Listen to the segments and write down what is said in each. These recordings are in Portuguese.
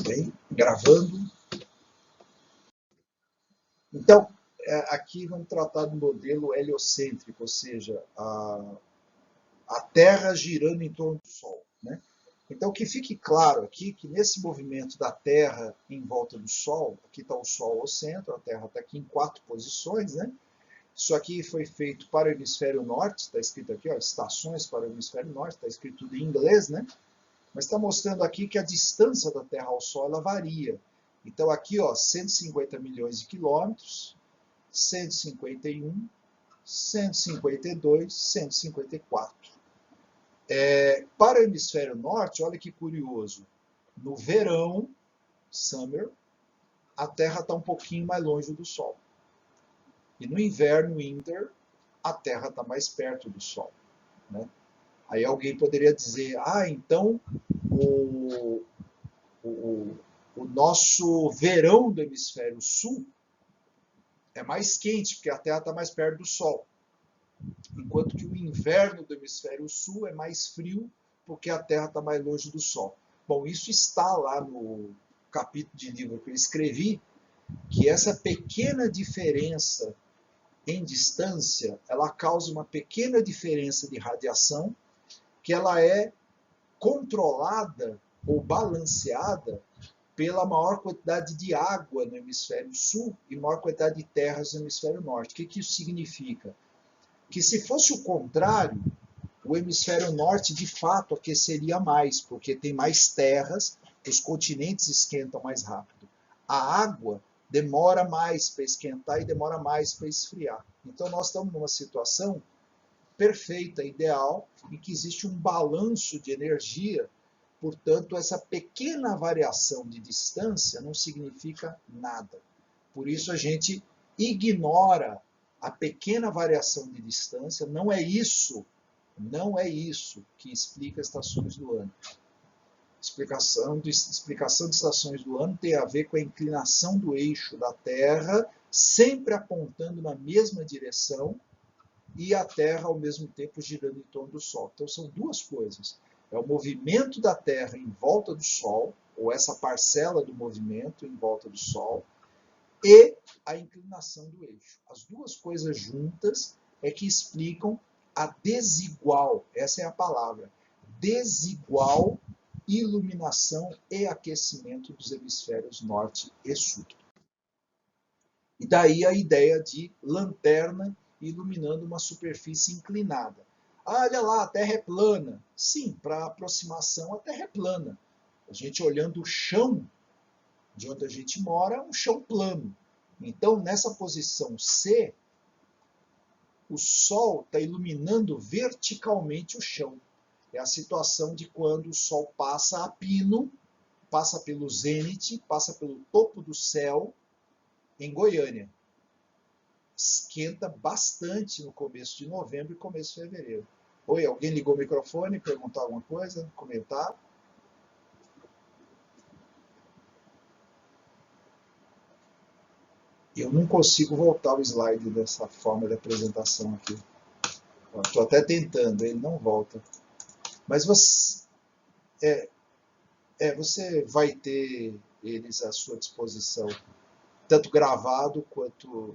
bem? Gravando. Então, aqui vamos tratar do modelo heliocêntrico, ou seja, a Terra girando em torno do Sol, né? Então, que fique claro aqui que nesse movimento da Terra em volta do Sol, aqui está o Sol ao centro, a Terra está aqui em 4 posições, né? Isso aqui foi feito para o hemisfério norte, está escrito aqui, ó, estações para o hemisfério norte, está escrito tudo em inglês, né? Mas está mostrando aqui que a distância da Terra ao Sol ela varia. Então aqui, ó, 150 milhões de quilômetros, 151, 152, 154. Para o hemisfério norte, olha que curioso, no verão, summer, a Terra está um pouquinho mais longe do Sol. E no inverno, winter, a Terra está mais perto do Sol, né? Aí alguém poderia dizer, então o nosso verão do hemisfério sul é mais quente, porque a Terra está mais perto do Sol. Enquanto que o inverno do hemisfério sul é mais frio, porque a Terra está mais longe do Sol. Bom, isso está lá no capítulo de livro que eu escrevi, que essa pequena diferença em distância, ela causa uma pequena diferença de radiação, que ela é controlada ou balanceada pela maior quantidade de água no hemisfério sul e maior quantidade de terras no hemisfério norte. O que isso significa? Que se fosse o contrário, o hemisfério norte de fato aqueceria mais, porque tem mais terras, os continentes esquentam mais rápido. A água demora mais para esquentar e demora mais para esfriar. Então nós estamos numa situação perfeita, ideal, em que existe um balanço de energia. Portanto, essa pequena variação de distância não significa nada. Por isso a gente ignora a pequena variação de distância. Não é isso que explica as estações do ano. Explicação de estações do ano tem a ver com a inclinação do eixo da Terra, sempre apontando na mesma direção, e a Terra, ao mesmo tempo, girando em torno do Sol. Então, são duas coisas. É o movimento da Terra em volta do Sol, ou essa parcela do movimento em volta do Sol, e a inclinação do eixo. As duas coisas juntas é que explicam a desigual, essa é a palavra, desigual iluminação e aquecimento dos hemisférios norte e sul. E daí a ideia de lanterna iluminando uma superfície inclinada. Olha lá, a Terra é plana. Sim, para aproximação a Terra é plana. A gente olhando o chão de onde a gente mora, é um chão plano. Então, nessa posição C, o Sol está iluminando verticalmente o chão. É a situação de quando o Sol passa a pino, passa pelo zênite, passa pelo topo do céu, em Goiânia. Esquenta bastante no começo de novembro e começo de fevereiro. Oi, alguém ligou o microfone, perguntar alguma coisa, comentar? Eu não consigo voltar o slide dessa forma de apresentação aqui. Estou até tentando, ele não volta. Mas você vai ter eles à sua disposição, tanto gravado quanto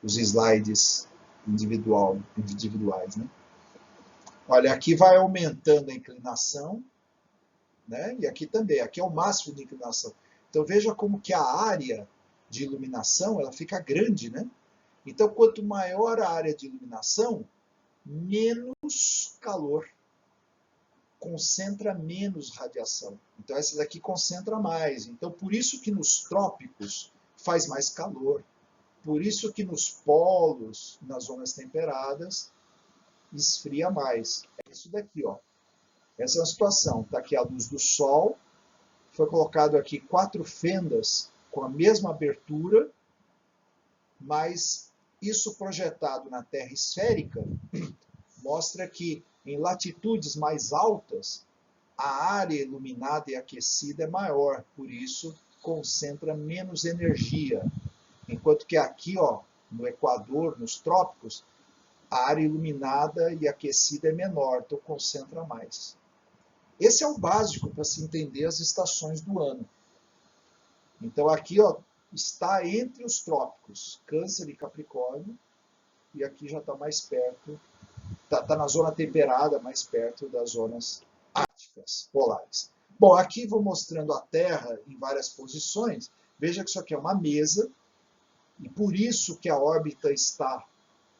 os slides individuais, né? Olha, aqui vai aumentando a inclinação, né? E aqui também, aqui é o máximo de inclinação. Então veja como que a área de iluminação ela fica grande, né? Então quanto maior a área de iluminação, menos calor, concentra menos radiação. Então essa daqui concentra mais. Então por isso que nos trópicos faz mais calor. Por isso que nos polos, nas zonas temperadas, esfria mais. É isso daqui, ó. Essa é a situação. Está aqui a luz do Sol. Foi colocado aqui 4 fendas com a mesma abertura, mas isso projetado na Terra esférica mostra que em latitudes mais altas a área iluminada e aquecida é maior, por isso concentra menos energia. Enquanto que aqui, ó, no Equador, nos trópicos, a área iluminada e aquecida é menor, então concentra mais. Esse é o básico para se entender as estações do ano. Então aqui ó, está entre os trópicos, Câncer e Capricórnio, e aqui já está mais perto, está na zona temperada, mais perto das zonas árticas, polares. Bom, aqui vou mostrando a Terra em várias posições. Veja que isso aqui é uma mesa, e por isso que a órbita está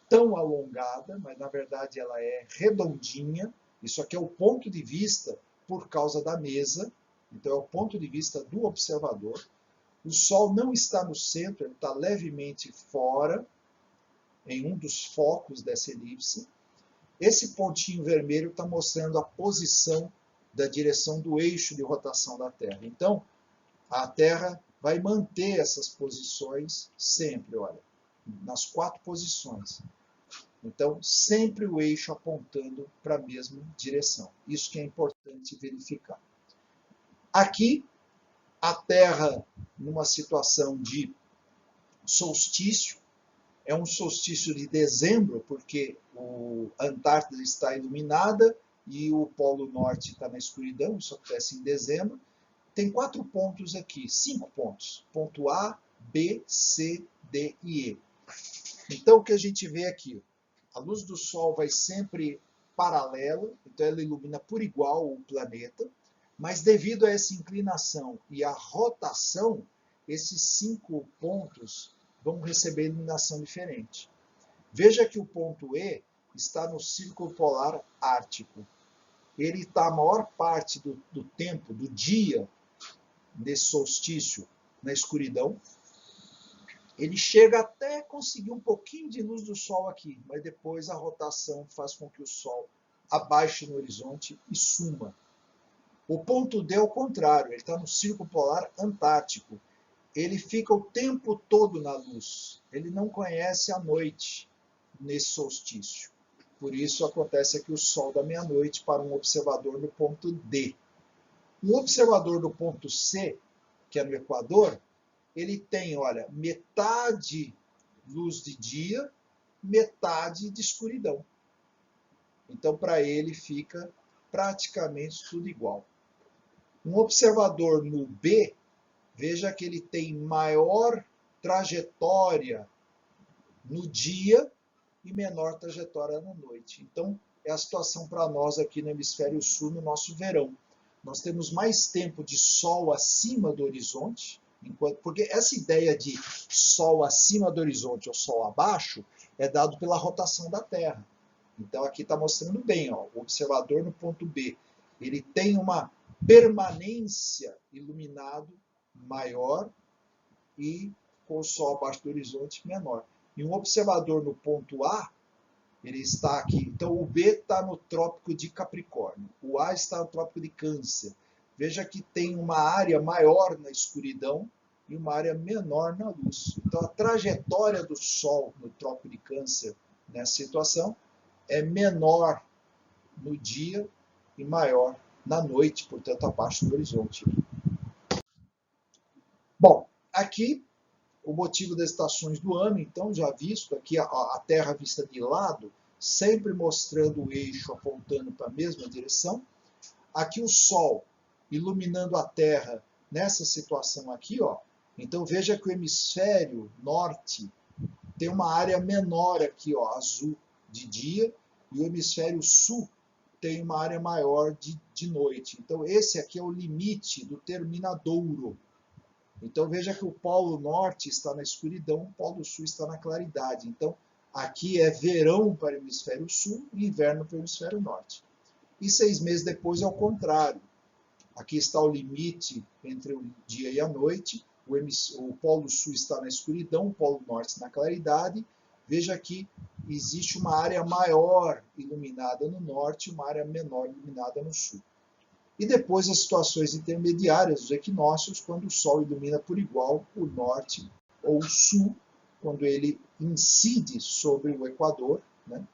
tão alongada, mas na verdade ela é redondinha. Isso aqui é o ponto de vista por causa da mesa, então é o ponto de vista do observador. O Sol não está no centro, ele está levemente fora, em um dos focos dessa elipse. Esse pontinho vermelho está mostrando a posição da direção do eixo de rotação da Terra. Então, a Terra vai manter essas posições sempre, olha, nas 4 posições. Então, sempre o eixo apontando para a mesma direção. Isso que é importante verificar. Aqui, a Terra numa situação de solstício, é um solstício de dezembro, porque a Antártida está iluminada e o Polo Norte está na escuridão, isso acontece em dezembro. Tem 4 pontos aqui, 5 pontos. Ponto A, B, C, D e E. Então, o que a gente vê aqui? A luz do Sol vai sempre paralela, então ela ilumina por igual o planeta, mas devido a essa inclinação e a rotação, esses 5 pontos vão receber iluminação diferente. Veja que o ponto E está no Círculo Polar Ártico. Ele está a maior parte do tempo, do dia, desse solstício, na escuridão. Ele chega até conseguir um pouquinho de luz do Sol aqui, mas depois a rotação faz com que o Sol abaixe no horizonte e suma. O ponto D é o contrário, ele está no Círculo Polar Antártico. Ele fica o tempo todo na luz. Ele não conhece a noite nesse solstício. Por isso acontece aqui o Sol da meia-noite para um observador no ponto D. Um observador do ponto C, que é no Equador, ele tem, olha, metade luz de dia, metade de escuridão. Então, para ele fica praticamente tudo igual. Um observador no B, veja que ele tem maior trajetória no dia e menor trajetória na noite. Então, é a situação para nós aqui no hemisfério sul, no nosso verão. Nós temos mais tempo de sol acima do horizonte, porque essa ideia de sol acima do horizonte ou sol abaixo é dado pela rotação da Terra. Então, aqui está mostrando bem, ó, o observador no ponto B, ele tem uma permanência iluminado maior e com o Sol abaixo do horizonte menor. E um observador no ponto A, ele está aqui. Então, o B está no Trópico de Capricórnio, o A está no Trópico de Câncer. Veja que tem uma área maior na escuridão e uma área menor na luz. Então, a trajetória do Sol no Trópico de Câncer, nessa situação, é menor no dia e maior na noite, portanto, abaixo do horizonte. Bom, aqui o motivo das estações do ano, então, já visto, aqui a Terra vista de lado, sempre mostrando o eixo apontando para a mesma direção. Aqui o Sol iluminando a Terra nessa situação aqui, ó. Então veja que o hemisfério norte tem uma área menor aqui, ó, azul de dia, e o hemisfério sul tem uma área maior de noite. Então esse aqui é o limite do terminadouro. Então veja que o polo norte está na escuridão, o polo sul está na claridade. Então aqui é verão para o hemisfério sul e inverno para o hemisfério norte. E 6 meses depois é o contrário. Aqui está o limite entre o dia e a noite, o polo sul está na escuridão, o polo norte na claridade. Veja que existe uma área maior iluminada no norte e uma área menor iluminada no sul. E depois as situações intermediárias, os equinócios, quando o Sol ilumina por igual o norte ou o sul, quando ele incide sobre o Equador, né,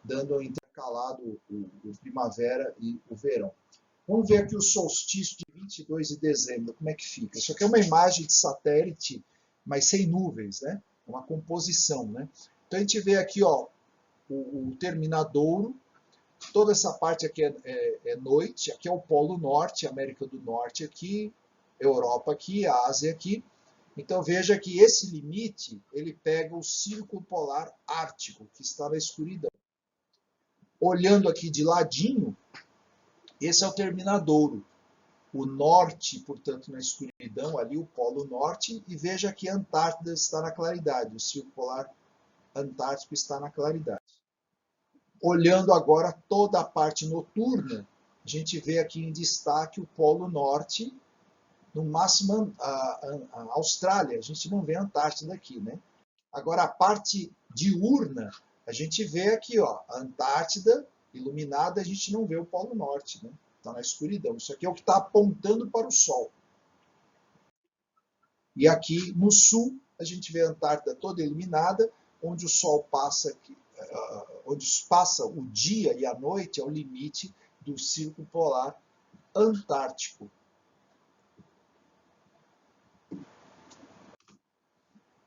dando ao intercalado o primavera e o verão. Vamos ver aqui o solstício de 22 de dezembro, como é que fica. Isso aqui é uma imagem de satélite, mas sem nuvens, né? Uma composição, né? Então a gente vê aqui, ó, o terminadouro, Toda essa parte aqui é noite, aqui é o Polo Norte, América do Norte aqui, Europa aqui, Ásia aqui. Então veja que esse limite, ele pega o Círculo Polar Ártico, que está na escuridão. Olhando aqui de ladinho, esse é o terminadouro. O norte, portanto, na escuridão, ali o Polo Norte, e veja que a Antártida está na claridade, o Círculo Polar Antártico está na claridade. Olhando agora toda a parte noturna, a gente vê aqui em destaque o Polo Norte, no máximo a Austrália, a gente não vê a Antártida aqui, né? Agora a parte diurna, a gente vê aqui, ó, a Antártida iluminada, a gente não vê o Polo Norte, né? Está na escuridão. Isso aqui é o que está apontando para o Sol. E aqui no sul, a gente vê a Antártida toda iluminada, onde o Sol passa aqui, onde passa o dia e a noite, é o limite do Círculo Polar Antártico.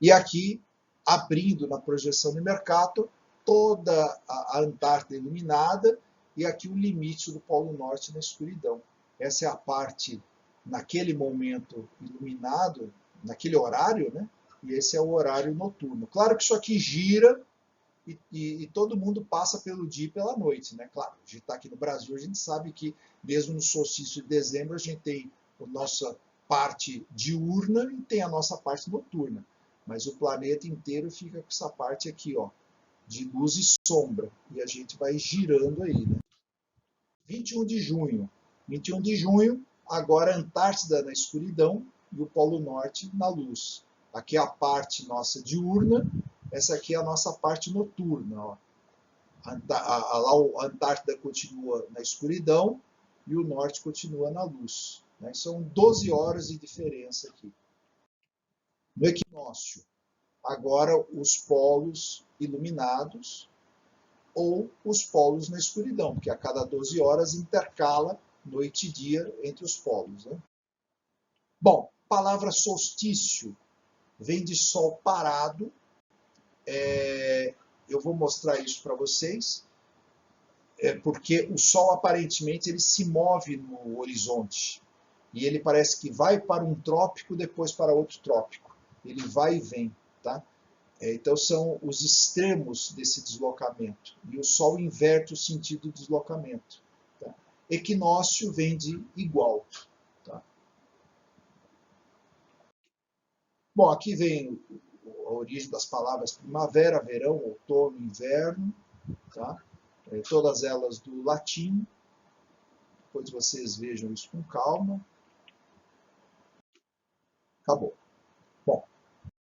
E aqui, abrindo na projeção de Mercator, toda a Antártida iluminada, e aqui o limite do Polo Norte na escuridão. Essa é a parte, naquele momento, iluminado, naquele horário, né? E esse é o horário noturno. Claro que isso aqui gira e todo mundo passa pelo dia e pela noite, né? Claro, a gente está aqui no Brasil, a gente sabe que mesmo no solstício de dezembro a gente tem a nossa parte diurna e tem a nossa parte noturna. Mas o planeta inteiro fica com essa parte aqui, ó, de luz e sombra. E a gente vai girando aí, né? 21 de junho. 21 de junho, agora a Antártida na escuridão e o Polo Norte na luz. Aqui é a parte nossa diurna, essa aqui é a nossa parte noturna. Ó. A Antártida continua na escuridão e o norte continua na luz. Né? São 12 horas de diferença aqui. No equinócio, agora os polos iluminados ou os polos na escuridão, porque a cada 12 horas intercala noite e dia entre os polos. Né? Bom, palavra solstício vem de sol parado. Eu vou mostrar isso para vocês, porque o Sol aparentemente ele se move no horizonte e ele parece que vai para um trópico, depois para outro trópico. Ele vai e vem, tá? Então são os extremos desse deslocamento e o Sol inverte o sentido do deslocamento. Tá? Equinócio vem de igual. Tá? Bom, aqui vem a origem das palavras primavera, verão, outono, inverno, tá? Todas elas do latim. Depois vocês vejam isso com calma. Acabou.